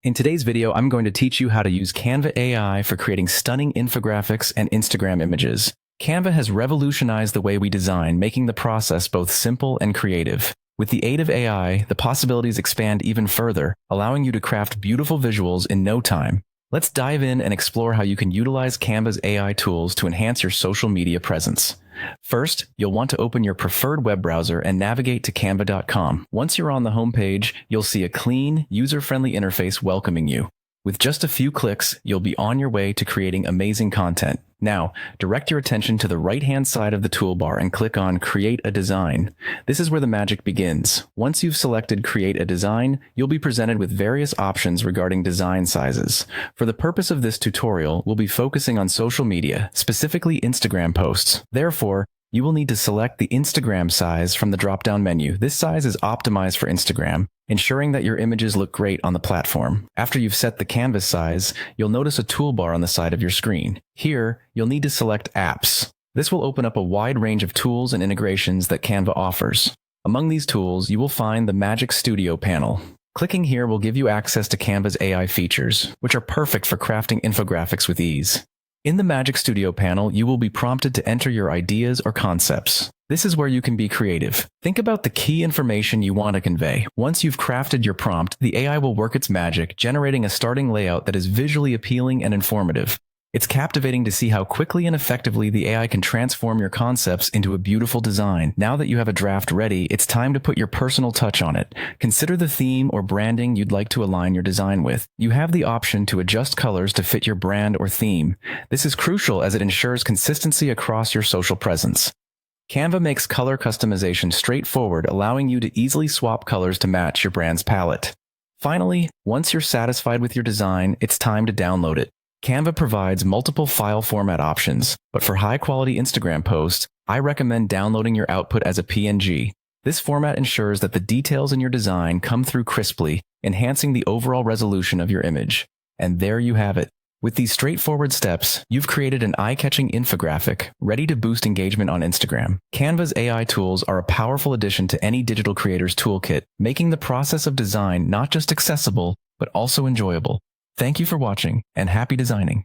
In today's video, I'm going to teach you how to use Canva AI for creating stunning infographics and Instagram images. Canva has revolutionized the way we design, making the process both simple and creative. With the aid of AI, the possibilities expand even further, allowing you to craft beautiful visuals in no time. Let's dive in and explore how you can utilize Canva's AI tools to enhance your social media presence. First, you'll want to open your preferred web browser and navigate to canva.com. Once you're on the homepage, you'll see a clean, user-friendly interface welcoming you. With just a few clicks, you'll be on your way to creating amazing content. Now, direct your attention to the right-hand side of the toolbar and click on Create a Design. This is where the magic begins. Once you've selected Create a Design, you'll be presented with various options regarding design sizes. For the purpose of this tutorial, we'll be focusing on social media, specifically Instagram posts. Therefore, you will need to select the Instagram size from the drop-down menu. This size is optimized for Instagram, ensuring that your images look great on the platform. After you've set the canvas size, you'll notice a toolbar on the side of your screen. Here, you'll need to select Apps. This will open up a wide range of tools and integrations that Canva offers. Among these tools, you will find the Magic Studio panel. Clicking here will give you access to Canva's AI features, which are perfect for crafting infographics with ease. In the Magic Studio panel, you will be prompted to enter your ideas or concepts. This is where you can be creative. Think about the key information you want to convey. Once you've crafted your prompt, the AI will work its magic, generating a starting layout that is visually appealing and informative. It's captivating to see how quickly and effectively the AI can transform your concepts into a beautiful design. Now that you have a draft ready, it's time to put your personal touch on it. Consider the theme or branding you'd like to align your design with. You have the option to adjust colors to fit your brand or theme. This is crucial as it ensures consistency across your social presence. Canva makes color customization straightforward, allowing you to easily swap colors to match your brand's palette. Finally, once you're satisfied with your design, it's time to download it. Canva provides multiple file format options, but for high-quality Instagram posts, I recommend downloading your output as a PNG. This format ensures that the details in your design come through crisply, enhancing the overall resolution of your image. And there you have it. With these straightforward steps, you've created an eye-catching infographic ready to boost engagement on Instagram. Canva's AI tools are a powerful addition to any digital creator's toolkit, making the process of design not just accessible, but also enjoyable. Thank you for watching, and happy designing.